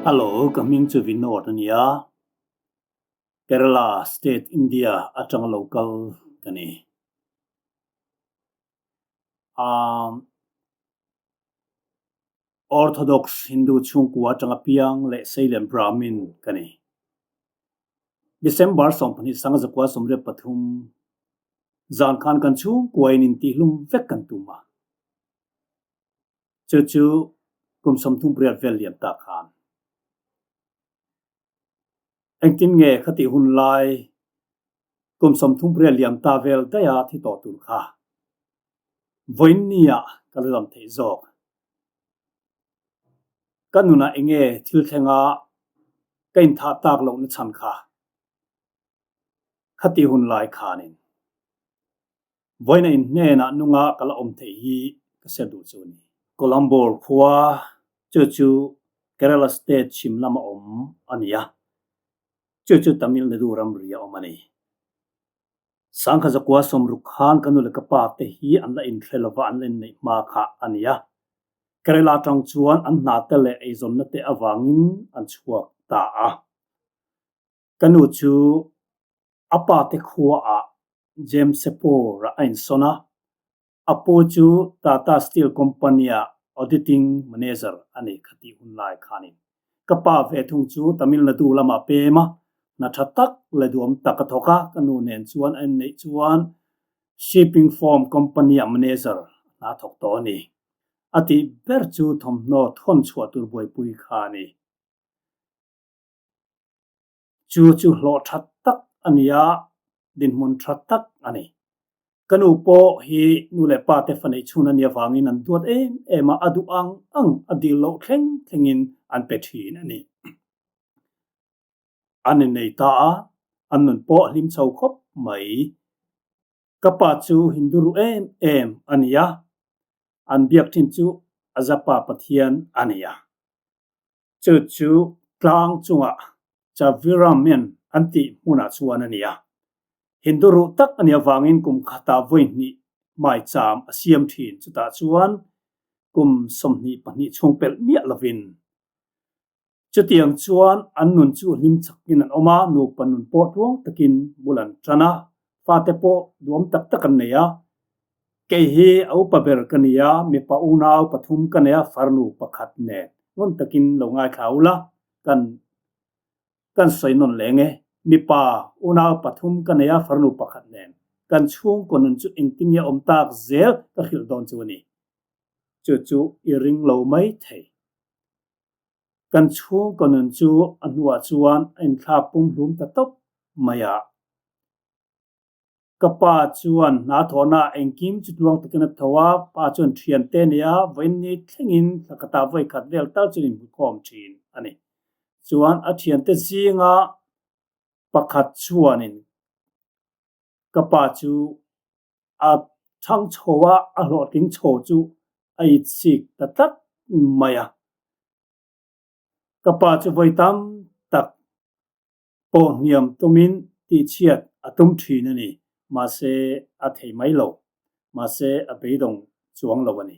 Hello, coming to Vinod niya. Kerala State India atang local kani. Orthodox Hindu chungku atang piang le Salem Brahmin kani. December sompani sanga zakwa somre pathum zan khan kan chung kuain inti hlum vek kan tuma. Chu kum somthum priat vel liam ta khan. Engtin nge khati hun lai kum somthum priat liam ta vel daya thi to tur kha. Voinia kalam thei zok. Kanuna enge Thlenga kain tha tak lo na chan kha khati hun lai khanin voina in ne na nunga kala om the hi ka se du chu ni Colombo khwa chu Kerala State Shimlama om ania chu Tamil Nadu Ramria omani sangkha zakwa somru khan kanu le kapa te hi anla in thlelova anlen nei ma kha ania Kerala tang chuan an na te le aizon na te awangin an chuak ta a kanu chu apa te khua a James Sepor ain sona apo chu Tata Steel Company auditing manager ani khati hunlai khanin kapa ve thung chu Tamil Nadu lama pema na thatak le duam takathoka kanu nen chuan an nei chuan shipping firm company manager na thok to ni ati ber chu thomno thon chua tur boi pui khani chu hlo thatak ania din mun thatak ani kanu po hi nule pa te fanei chuna nia wangin an duat ema adu ang adil lo thlengin an pethin ani anin nei ta annun po lim chau khop mai kapa chu hinduru em ania an biak thin chu azapa pathian ania chu tlang chunga chaviramen anti muna chuan ania Hinduru tak ania wangin kum khata voin ni mai cham asiam thin chuta chuan kum somni pani chungpel mia lovin chutiang chuan annun chu lim chakin an oma nu panun po tuang takin bulan trana fate po duam tak takan neya ke hi au paber kania mi pa unau pathum kania farnu pakhat ne ngon takin lo ngai khaula kan soinon lenge mi pa unau pathum kania farnu pakhat nen kan chung konun chu engtinia omtak zel ka khil don chu ni chu iring lo mai thei kan chung konun chu anwa chuan en tha pum hlum ta top maya kapa chuan na thona engkim chu tuang takena thowa pa chuan thian te nia voin ni thlengin thakata voi khat vel tal chuin khom thin ani chuan a thian te zinga pakhat chuanin kapa chu a thang chowa a hlo ting cho chu ai chik tatak maya kapa chu voi tam tak po niam tumin ti chiat atum thin ani ma se a thei mai lo ma se a beidong chuang lo ani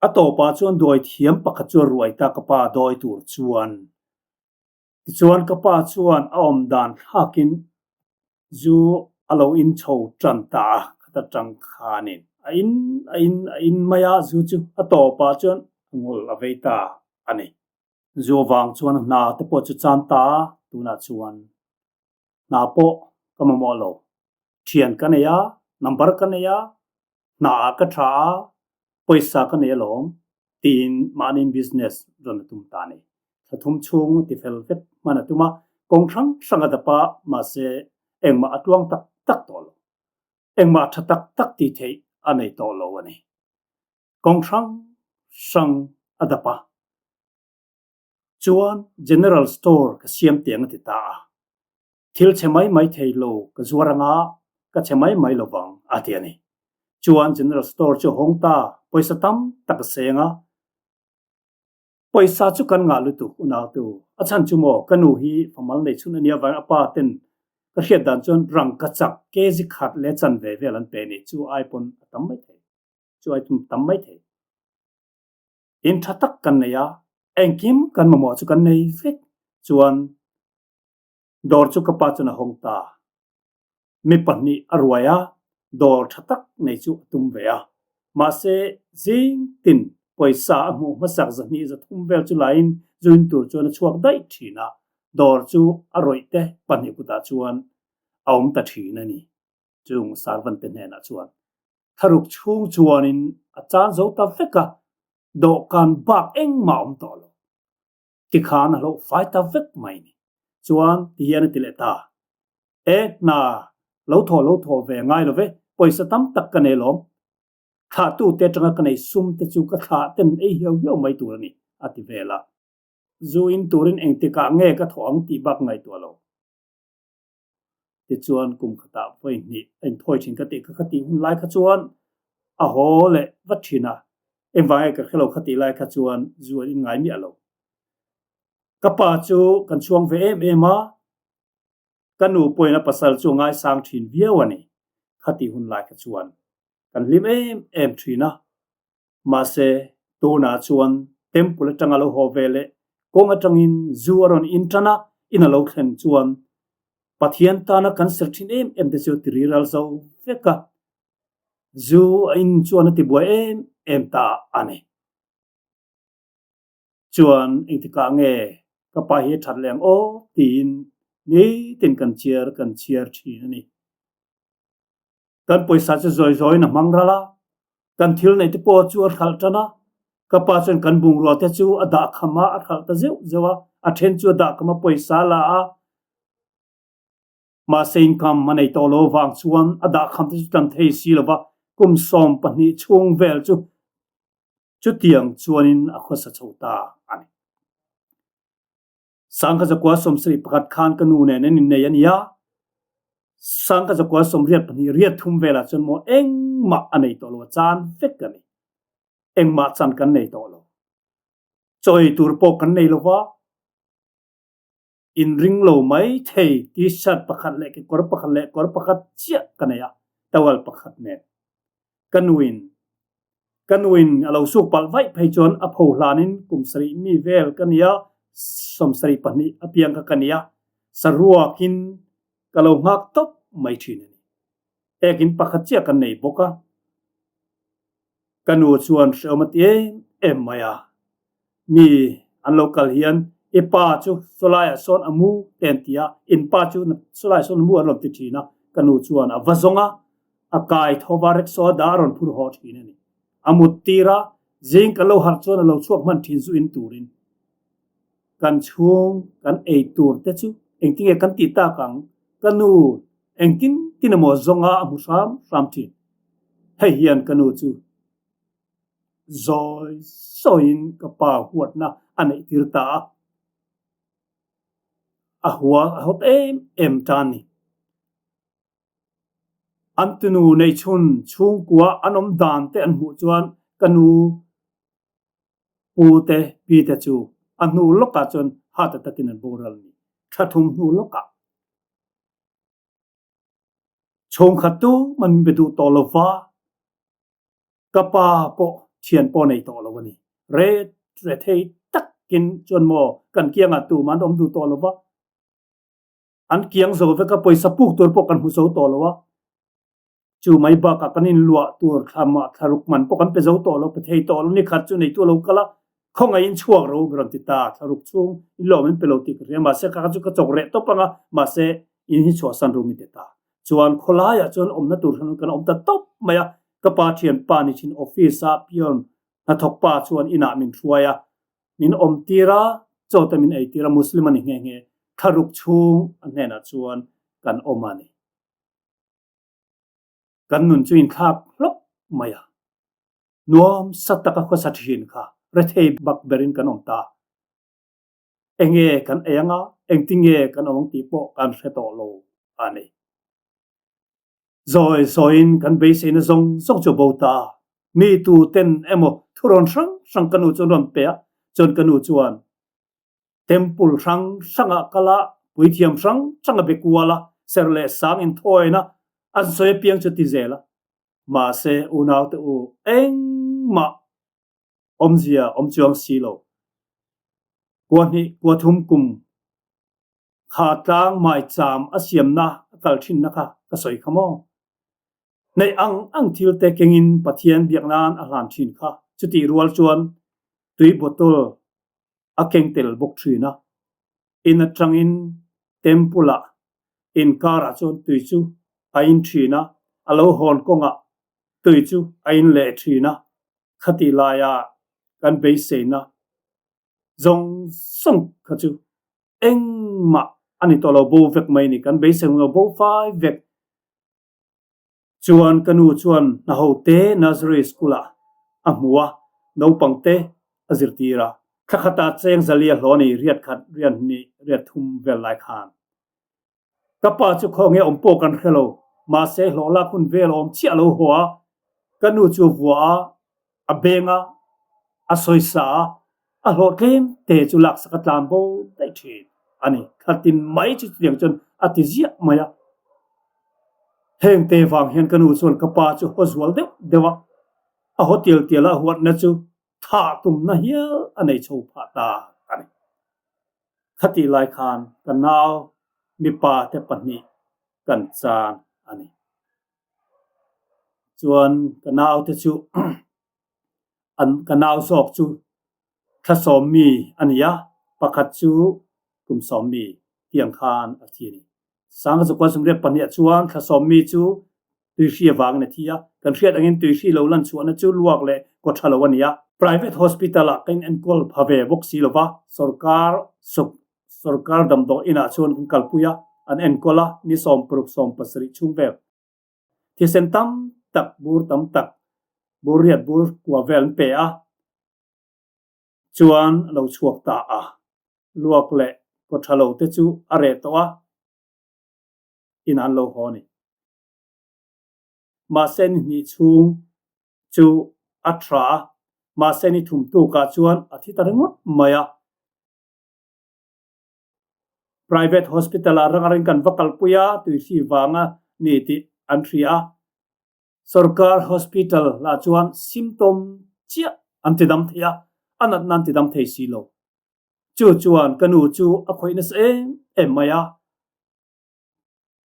a to pa chuan doi thiam pakhat chu ruai ta kapa doi tur chuan chuan kapa chuan a om dan hakin zu alo in cho tran ta khata tang khanin in maya zu chu a to pa chuan ngol aveita ani zo wang chuan na te po chu chan ta tuna chuan na po kamamolo thian kanaya number kanaya na ka tha paisa kanaya lom tin manin business ron tum ta ni thum chung ti fel vet mana tuma kongthang sanga da pa ma se engma atuang tak tol engma tak ti thei anei to lo ani kongthang sang adapa chuan general store ka siam tiang ti ta thil chemai mai thei lo ka zuaranga ka chemai mai lo wang atiani chuan general store chu hongta paisa tam tak senga paisa chu kan nga lu tu una tu achan chu mo kanu hi famal nei chun ania wa apa ten ka hiat dan chuan rang ka chak ke ji khat le chan ve velan pe ni chu iphone tam mai the chu ai tum tam mai the in thatak kan ne ya anh kim kan mà mò chu kan nei vek chuan dor chu kapa chu na hong ta mi pahnih a ruaya dor thatak nei chu tum ve a ma se jing tin poisa a mu masak zani za thum vel chu lain zuin tur chuan a chuak dai thina dor chu a roite pahnih kuta chuan a om ta thina ni chung sarvan te hna chuan tharuk chung chuanin a chan zo ta veka do kan bak eng ma om to lo ki khan lo fai ta vek mai ni chuan ti hian ti le ta na lo tho ve ngai lo ve poisa tam tak ka nei lom kha tu te tanga ka nei sum te chu ka kha ten ei hiao mai tur ni ati vela zuin turin eng ti ka nge ka thong ti bak ngai to lo ti chuan kum khata voi ni en thoi thin ka ti hun lai kha chuan a ho le vathina em vai ka khelo khati lai kha chuan zuan in ngai mi alo kapa chu kan chuang ve em a kanu poina pasal chu ngai sang thin viawani khati hun lai kha chuan kan lim em thina ma se to na chuan temple tanga lo ho vele kong atangin zuaron intana ina lo khen chuan pathian ta na kan ser thin em te chu triral zo veka zu in chuan ti bua em ta ane chuan eng ti ka nge ka pa hi that leng o tin ni tin kan chiar thin ani kan poisa chu zoi na mangrala kan thil nei te po chu a khal tana ka pa chen kan bung ro te chu ada khama a khal ta zeu zewa a then chu da kama poisa la a ma sein kam manei to lo wang chuan ada kham te chu tan thei si lova kum som pahni chung vel chu tiang chuanin a khosa chota ani sangka zakwa som sri pakat khan kanu ne nen ne yania sangka zakwa som riat pani riat thum vela chon mo eng ma anei to lo chan vek ani eng ma chan kan nei to lo choi tur po kan nei lo wa in ring lo mai thei ti shat pakhat le ke kor pakhat chia kanaya tawal pakhat ne kanuin alo su pal vai phei chon a pho hlanin kum sri mi vel kania som sri pani apiang ka kania saruakin kalau ngak top mai thin ni ekin pakhat chia kan nei boka kanu chuan shomati em maya mi an local hian e pa chu solaya son amu tentia in pa chu solaya son amu aron ti thina kanu chuan a vazonga a kai thowarek so daron phur ho thina ni amutira jing kalo har chuan lo chuak man thin zu in turin kan chung kan ei tur te chu engtinge kan ti ta kang kanu engtin tinamo zonga amu sam thi hei hian kanu chu rồi soin ka pa huat na anei tirta a huwa hot em tani antunu nei chun chung kwa anom dan te an hu chuan kanu pu te pi te chu anu loka chun ha ta takin an boral ni thathum nu loka chung khatu man bedu tolova kapa po thian po nei to lo ni re thei takin chon mo kan kianga tu man om du to lo wa an kiang zo ve ka poisa puk tur po kan hu zo to lo wa chu mai ba ka kanin lua tur khama tharuk man po kan pe zo to lo pe thei to lo ni khat chu nei tu lo kala khonga in chuak ro gron ti ta tharuk chung lo men pe lo ti re ma se ka chu ka chok re to panga ma se in hi chwa san ro mi te ta chuan khola ya chuan om na tur kan om ta top maya kapa thian pa ni chin office a pion na thok pa chuan ina min thuaya min om tira chotamin ei tira muslim ani nge tharuk chung anena chuan kan omani kan nun chuin khap lok maya nuam sataka kho sathin kha rethei bak berin kan omta enge kan eyanga engtinge kan ong ti po kan hreto lo ani zoin kan be se na zong sok cho bota mi tu ten emo thuron sang kanu chon pe chon kanu chuan temple sanga kala puithiam sanga bekuala serle sang in thoina an soe piang chu ti zela ma se unaw te u eng ma om chuang silo กัวนี่กัวทุมกุมขาตางไม้จามอาเซียมนะกัลทินนะคะก็สวยขโมในอังทิลเตเกงินปะเทียนเบียกนานอาหารทินค่ะจุติรัวจวนตุยบอตลอาเกงเตลบกทรีนะอินจังอินเทมปุละอินการาจวนตุยจูอินทรีนะอโลฮอนกงะตุยจูอินเลทรีนะขติลายากันเบสเซนะจงส่งขจูเอ็งมาอันนี้ตัวเราบูเวกไม่นี่กันเบสเซงเราบูไฟเวกชวนกันชวนนาโฮเตนาซเรสกุละอ่ะมัวนูปังเตอซิรตีระข้าขตาเซงซาเลียหลอนี่เรียดขัดเรียนนี่เรียดทุ่มเวลไลคานกับป้าจุกเงอมโปกันเขโลมาเซหลอลาคุณเวลอมเชียโลหัวกันจูวัวอเบงาอสอยสาอโลเกมเตจุลักสกัดลามโบได้ทีอันนี้ขัดตินไม่จุดเดียงจนอติเจียมายาเฮงเตฟังเห็นกันส่วนกับป้าจุฮอสวอลเดวะอโหเตียลเตียละหัวนั่นจูท่าตุ่มนะเฮียอันนี้โชว์ผาตาอันนี้ขติลายคานกันนาวมีป่าเทปันนี้กันจานอันนี้ส่วนกันนาวเทจูอันกันนาวสอกจูถ้าสอมมีอันนี้ยะประคัดจูกลุ่มสอมมีเตียงคานอาทินี้สังกัดกวนสมเด็จปัญญาชวนถ้าสอมมีจูตุยชีวางเนี่ยที่ยะกันเรียดอันนี้ตุยชีเหล่าลันชวนจูลวกเลยก็ทะเลวันนี้ยะ private hospital อ่ะเป็นอันกอลพาเวบกซีลวะसरकार दम दो ina chon kalpuya an en kola ni som pruk som pasri chungvel thi sen tam tak buriat bur kwa vel pe a chuan lo chuak ta a luak le ko thalo te chu are to a in an lo honi ma sen ni chung chu atra ma sen ni thum tu ka chuan athi tarangot maya private hospital arang kan vakal puya tuisi wanga ni ti antria sarkar hospital la chuan symptom chia antidam thia anat nan tidam thei silo chu chuan kanu chu a khoina se maya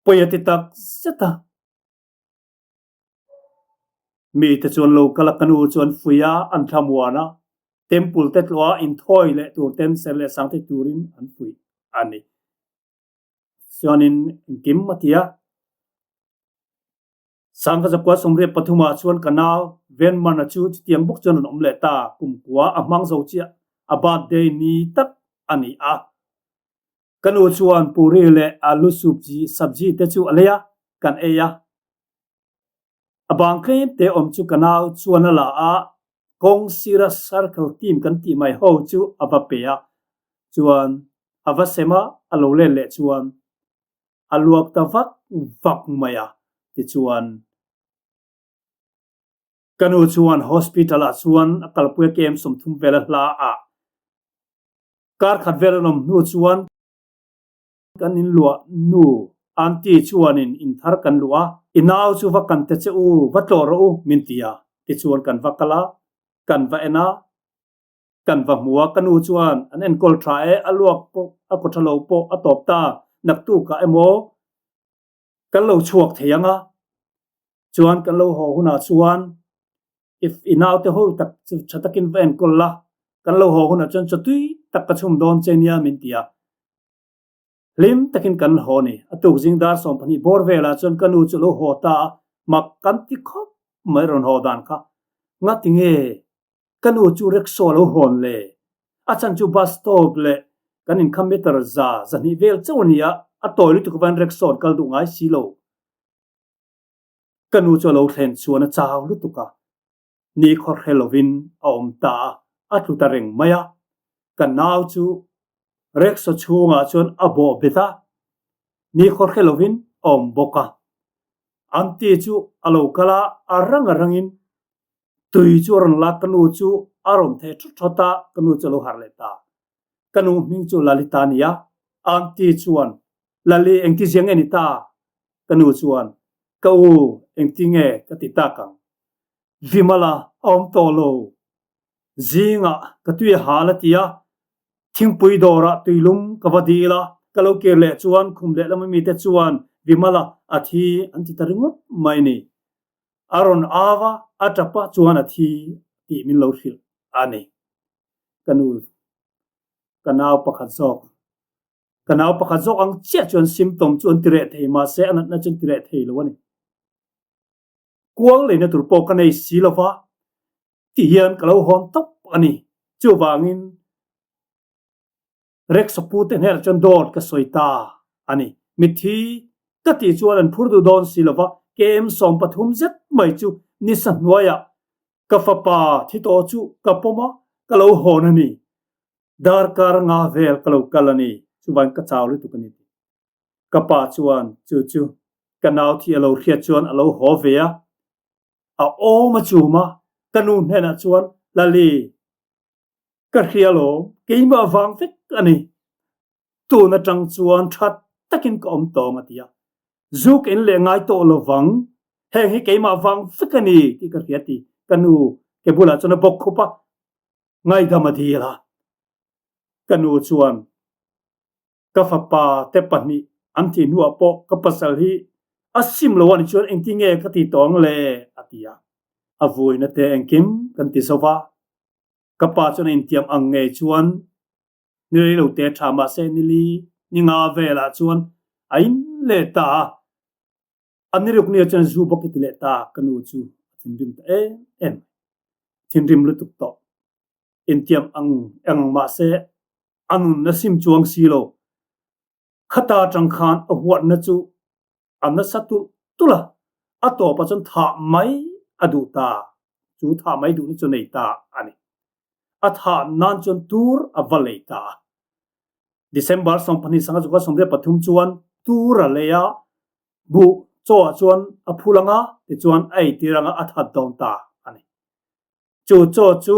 puya ti tak seta mi te chuan lo kala kanu chuan fuya an thamwana temple te tloa in thoi le tur tem sele sang te turin an fui ani chuanin kim matia sang ka zakwa somre pathuma chuan kanal ven mana chu tiang buk chon om le ta kum kwa amang zo chia about day ni tak ani a kanu chuan puri le alu sabji te chu aleya kan eya abang khem te om chu kanal chuan ala a kong sira circle team kan ti mai ho chu avapeya chuan avasema alo le chuan aluak ta vak maya ti chuan kanu chuan hospital a chuan kalpue kem som thum vela hla a kar khat velanom nu chuan kanin lua nu anti chuanin in thar kan lua inaw chu vakan te chu vatlor u mintia ti chuan kan vakala kan va ena kan va muwa kanu chuan an en kol trae aluak po a kothalo po atop ta naktu ka emo kan lo chuak theyanga chuan kan lo ho huna chuan if inaw te ho tak chatakin ven kolla kan lo ho huna chuan chatui tak ka chum don chenia mintia lim takin kan ho ni atuk jingdar som pani borvela chuan kanu chu lo ho ta mak kan ti khop mai ron ho dan kha ngatinge kanu chu rekso lo hon le achan chu bus stop le kanin kilometer za zani vel chonia a toilet ku van rekson kal du ngai silo kanu chu lo thlen chuan a chaw lu tuka ni khor helovin om ta a thu ta reng maya kan naw chu rekso chunga chuan abo beta ni khor helovin om boka anti chu alo kala arangin tui chu ron la kanu chu arom the thota kanu chu lo harleta kanu ming chu lalitania anti chuan lali engti jeng ani ta kanu chuan kau engti nge katita kang vimala om tolo zinga katui halatia thing pui dora tuilum kavadila kalau kerle chuan khumle lamami te chuan vimala athi antitaringot maini aron ava atapa chuan athi ti min lo thil ani kanu kanau pakhat zok ang che chuan symptom chuan tire thei ma se anat na chuan tire thei lo ani kuang le na turpo kanei silova ti hian kalau hon top ani chu wangin rek sapute her chuan dot ka soita ani mithi ka ti chuan an phurdu don silova kem som pathum zet mai chu nisan noya ka fapa thito chu ka poma kalau hon ani dar kar nga vel kalau kalani chuban ka chaw le tu kani ka pa chuan chu kanau thi alo khia chuan alo ho ve a o ma chu ma kanu hena chuan lali ka khialo keima wang fek ani tu na tang chuan that takin ka om tong atia zuk in le ngai to lo wang heng hi keima wang fek ani ti ka khiati kanu ke bula chona bok khopa ngai damadi la kanu chuan ka fapa te pani anti nu apo ka pasal hi asim lo wan chuan engtinge ka ti tong le atia avui na te engkim kan ti sova ka pa chuan in tiam ang nge chuan ni lo te thama se nili ni nga vela chuan ain le ta aniruk ni chuan zu bokiti le ta kanu chu thindim ta em thindim lu tuk to in tiam ang ma se anun na sim chuang silo khata tang khan a huat na chu amna satu tula ato pa chon tha mai adu ta chu tha mai du chu nei ta ani atha nan chon tur avalei ta December song pani sanga chu ka somre pathum chuan tur aleya bu cho chuan aphulanga ti chuan ai tiranga atha don ta ani chu cho chu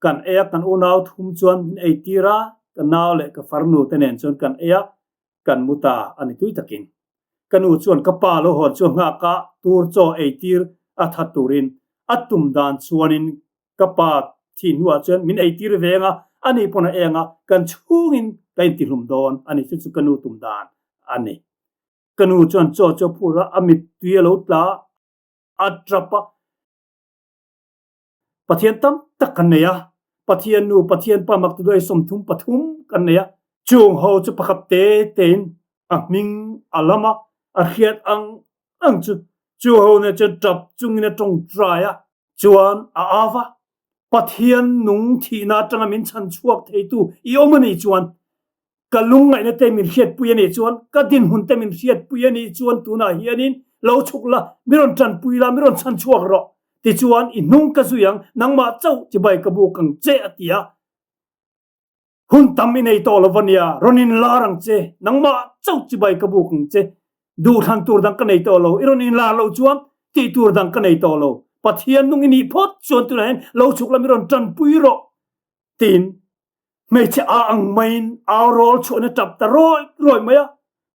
kan e kan unau thum chuan min ai tira kan naw le ka farnu tenen chuan kan e kan muta ani tui takin kanu chuan ka pa lo hon chu nga ka tur cho ei tir atha turin atum dan chuanin ka pa thi nuwa chuan min ei tir venga ani pona enga kan chungin kai ti hlum don ani chu kanu tum dan ani kanu chuan cho pura amit tuya lo tla atrapa pathian tam takanneya pathian nu pathian pa mak tu doi som thum pathum kanneya chung ho chu pakhat te ten a ming alama a khiat ang chu ho ne chu tap chung ne tong traya chuan a ava pathian nung thi na tanga min chan chuak thei tu i omani chuan kalung ngai na te min khiat puyani chuan ka din hun te min khiat puyani chuan tu na hianin lo chukla miron chan puila miron chan chuak ro ti chuan i nung ka zuyang nangma chau chi bai ka bu kang che atia hun tam in ei to lovania ronin larang che nangma chau chi bai ka bu kang che du than tur dang ka nei to lo ironin la lo chuan ti tur dang ka nei to lo pathian nung ini phot chuan tu nen lo chukla miron chan pui ro tin mei che a ang main a rol chuan tap ta roi maya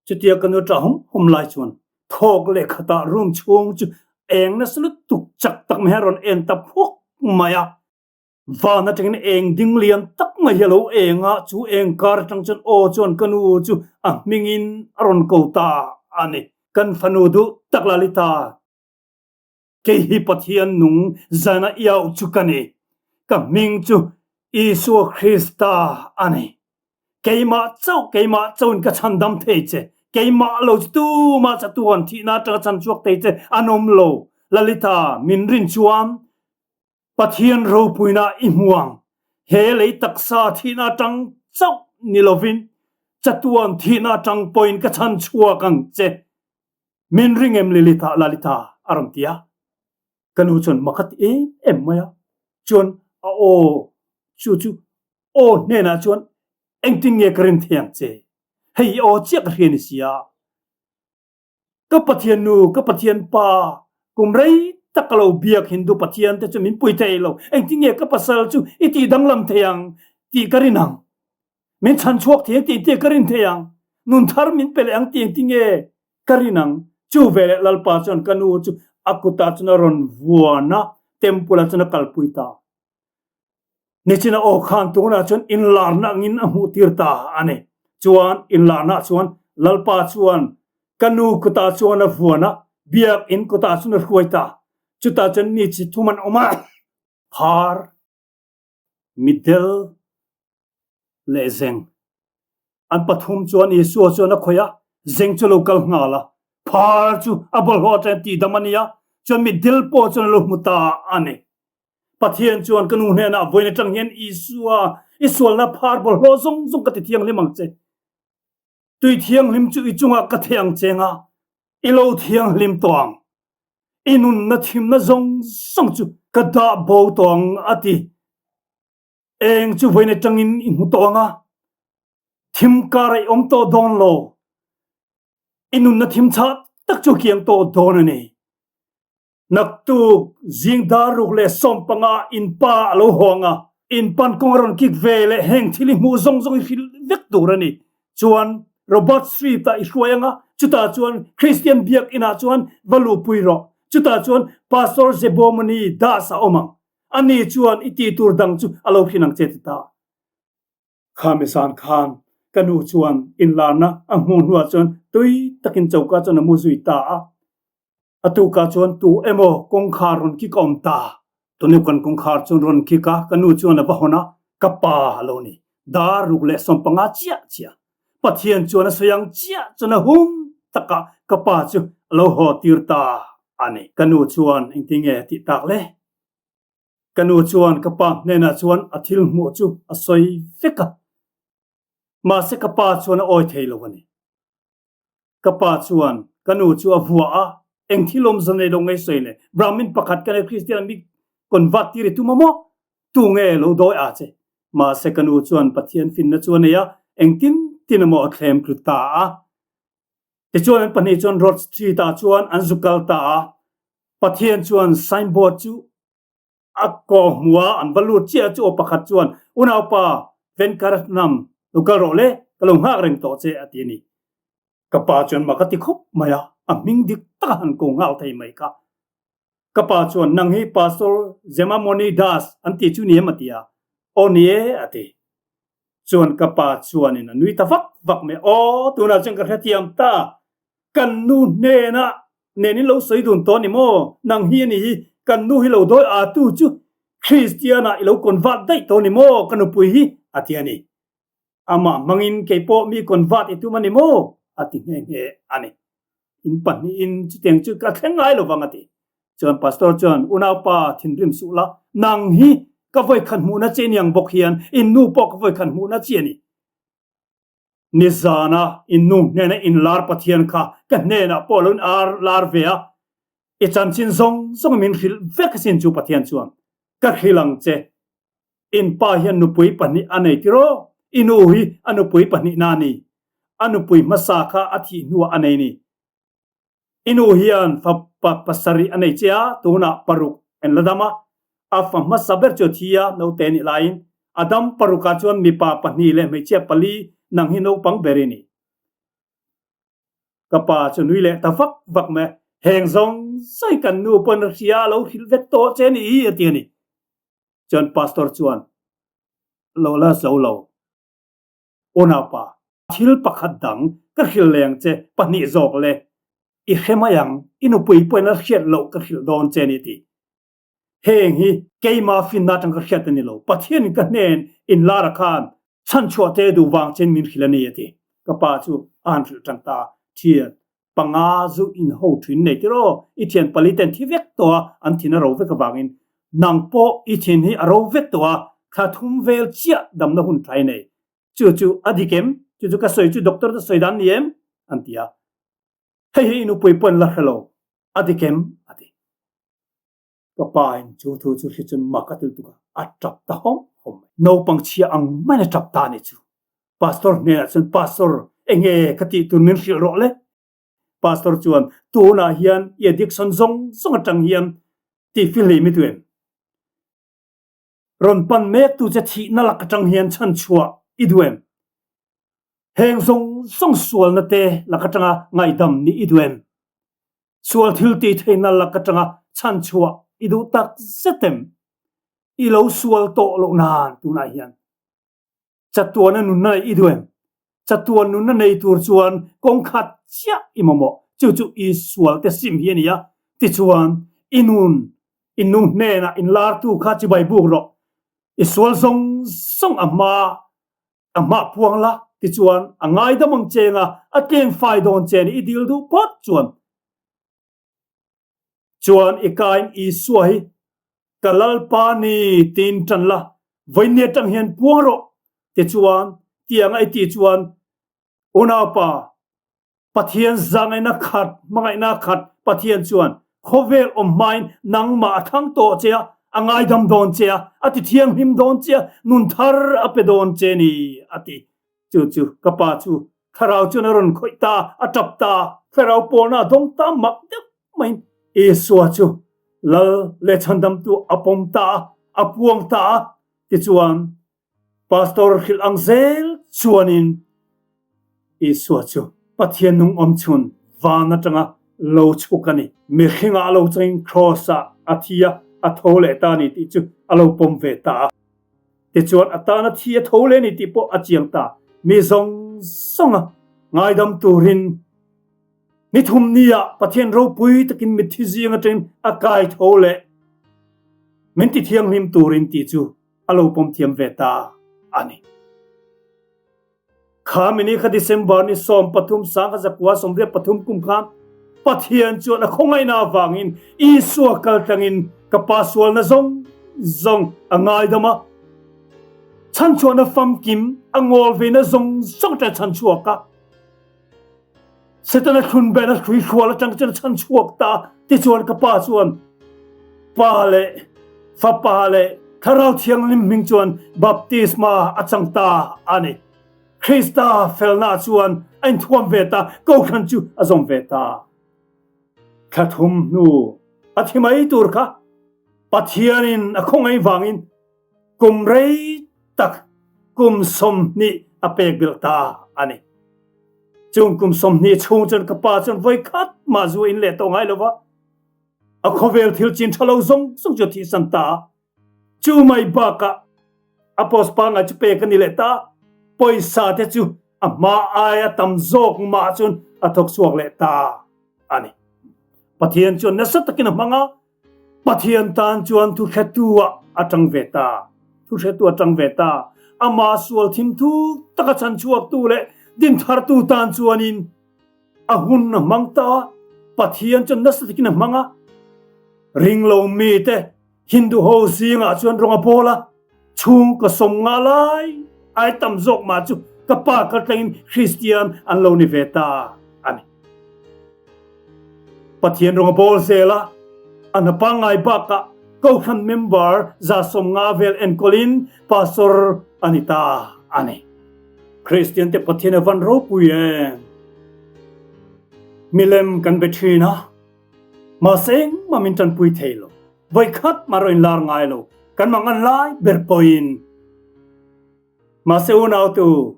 chutia kan ta hum lai chuan thok le khata room chung chu eng na slu tuk chak tak me ron en ta phok maya va na teng eng ding lian tak ma hello enga chu eng kar tang chon o chon kanu chu a mingin aron ko ta ani kan fanu du taklalita ke hi pathian nung zana yau chu kani ka ming chu Isu Krista ani keima chau ka chandam theiche keima lo tu ma cha tuan thi na ta chan chuak theiche anom lo lalita minrin chuam pathian ropui na imuang he lei taksa thi na tang chau nilovin chatuan thi na tang point ka chan chuak ang che minring em lalita aramtia kanu chon makat em maya chon a o chu o ne na chuan engting nge karin thiang che hei o chiak rian sia ka pathian nu ka pathian pa kumrei takalo biak hindu pathian te chumin puitei lo engting nge ka pasal chu iti danglam thiang ti karinang min chan chuak thiang ti karin thiang nun thar min pele ang ti nge karinang chu vele lalpa chon kanu chu akuta chuna ron vuana tempula chuna kalpuita nichina o khan tuna chon in larna ngin amu tirta ane chuan in larna chuan lalpa chuan kanu kuta chuan a fuana biak in kuta chuan a huaita chuta chon ni chi thuman oma har middle lezeng an pathum chuan Yesu chuan a khoya zeng chu local ngala phar chu abol ho tan ti damania chuan middle po chuan lo muta ane pathian chuan kanu hne na voina tang hian Isua isual na phar bol ho zong zong ka ti thiang limang che tui thiang lim chu ichunga ka thiang chenga ilo thiang lim tawng inun na thim na zong song chu ka da bo tawng ati eng chu voina tangin in hu tawanga thim karai om to don lo inun na thim cha tak chu kiang to don ani nak tu jing daruk le som panga in pa alo honga in pan kongron kik vele heng thili mu zong zong hil vek turani chuan robot street ta ishwayanga chuta chuan Christian biak ina chuan valu puiro chuta chuan pastor zebomani da sa omang ani chuan iti tur dang chu alo khinang chetita khamisan khan kanu chuan in lana amun wa chuan tui takin chauka chuan mu zuita atu ka chuan tu emo kong kharon ki kom ta tuni kan kong khar chuan ron ki ka kanu chuan ba hona kapa haloni dar rukle som panga chia chia pathian chuan soyang chia chuan hum taka kapa chu lo ho tirta ani kanu chuan ingtinge ti takle kanu chuan kapa nena chuan athil mu chu asoi feka ma se kapa chuan oi theilo ani kapa chuan kanu chu avua a engthilom zane dongai soile brahmin pakhat kan Christian mi convert ti tu mamo tu nge lo doi a che ma se kanu chuan pathian fin na chuan ya engtin tinamo athlem kruta a te chuan pani chuan road street ta chuan anzukal ta pathian chuan signboard chu akko muwa an balu chia chu pakhat chuan unau pa venkaratnam local role kalong ha reng to che atini kapa chuan makati khop maya aming dik tahan ko ngal thai mai ka kapa chuan nang hi pastor zemamoni das anti chu ni matia onie ati chuan kapa chuan in nui ta vak me o tuna chang ka thiam ta kan nu ne na ne ni lo soi dun to ni mo nang hi ni kan nu hi lo doi a tu chu Christiana ilo convert dai to ni mo kanu pui hi atiani ama mangin ke po mi convert itu mani mo ati nge ani in pan in chuteng chu ka thengai lo wangati chuan pastor chuan unau pa thinrim su la nang hi ka voi khan mu na cheniang bok hian in nu pok voi khan mu na chiani nizana in nu ne na in lar pathian kha ka ne na polun ar lar vea e chan chin zong min khil vek sin chu pathian chuan ka khilang che in pa hian nu pui pani anei tiro inu hi anu pui pani nani anu pui masakha athi nuwa anei ni inu hian fa pasari anei chia tuna paruk en ladama afa masaber cho thia no teni lain adam paruka chuan mi pa pani le me che pali nang hi no pang berini kapa chunui le tafak vak me heng zong sai kan nu pon ria lo hil vek to cheni atiani chuan pastor chuan lola zolo ona pa thil pakhat dang ka khil leng che pani zok le i hemayang inu pui poina khiat lo ka khil don cheni ti heng hi keima finna tang ka khiat ni lo pathian ka nen in lara khan chan chua te du wang chen min khilani ati ka pa chu an thil tang ta thian panga zu in ho thwin nei tiro i thian paliten thi vek to an thina ro vek bangin nang po i thin hi aro vek to kha thum vel chia dam na hun thai nei chu adikem chu ka soi chu doctor da soidan niem antia hei inu pui pon la hello adikem ati ka pain chu hi chun makatil tu ka atap ta hom no pang chia ang mana tap ta ni chu pastor ne chun pastor enge khati tu min hil ro le pastor chuan tu na hian edik son zong atang hian ti fili mi tuen ron pan mek tu che thi na lak atang hian chan chua iduen heng song sual na te lakatanga ngai dam ni iduen sual thil ti theina lakatanga chan chua idu tak setem ilo sual to lo nan tu na hian chatuan nun na I duem chatuan nun na nei tur chuan kong khat chia imamo chu I sual te sim hian ya ti chuan inung ne na in lar tu kha chi bai buk ro I sual song ama puang la ti chuan angai da mong chenga ateng fai don chen I dil du pot chuan ikain I suai kalal pa ni tin tan la voine tang hian puang ro ti chuan tiang ai ti chuan una pa pathian zangai na khat mangai na khat pathian chuan khovel main nang ma thang to chea angai dam don chea ati thiang him don chea nun thar ape don che ni ati chu kapa chu tharau chu na ron khoita atap ta tharau pona dong ta mak de main e suwa chu lal le chandam tu apom ta apuang ta ti chuan pastor khil angzel chuanin e suwa chu pathian nung chun wana tanga lo chukani me khinga lo chain crossa athia athole ta ni ti chu alo pom ve ta ti chuan atana thia thole ni ti po achiang ta mi zong songa ngai dam turin ni thum nia pathian ropui takin mi thi zinga trin akai thole min ti thiang lim turin ti chu alo pom thiam ve ta ani khamini kha December ni som pathum sang kha zakwa somre pathum kum khan pathian chuan a khongai na wangin I suwa kal tangin kapaswal na zong angai dama chan chuan a fam kim angol ve na zong ta chan chuak ka setana khun be na khui khwala tang chan chuak ta ti chuan kapa chuan pale fa pale tharau thiang lim ming chuan baptisma achang ta ani Krista felna chuan ein thuam ve ta ko khan chu azom ve ta khathum nu athimai tur kha pathianin akhongai wangin kum rei tak kum som ni apek bil ta ani chung kum som ni chung chan kapa chan voi khat ma zu in le to ngai lova akhovel thil chin thalo zong chu thi san ta chu mai ba ka apos pa nga chu pe kan ni le ta poisa te chu ama aya tam zok ma chun athok suak le ta ani pathian chuan na sat takin manga pathian tan chuan thu khatua atang veta thu khatua atang veta ama sual thim thu taka chan chuak tu le din thar tu tan chuanin ahun na mangta pathian chuan na sat takin manga ringlo mi te hindu ho zinga chuan ronga bola chung ka som nga lai ai tam zok ma chu kapa ka tangin Christian an lo ni veta ani pathian ronga bol zela anapangai baka Kokhan member za som nga vel en Colin pastor Anita ani Christian te pathian van Ropui milem kan betrina maseng mamintan pui thelo voi khat maroin lar ngai lo kan mangan lai berpoin maseu nau tu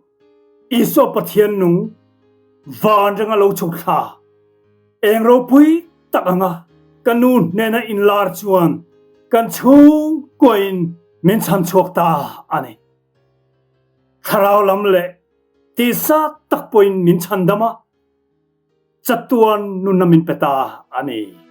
iso pathian nung van janga lo chuk tha eng Ropui takanga kanun nena in lar chuan kan chung koin min chan chuak ta ani tharau lam le ti sa tak poin min chan dama chatuan nun namin peta ani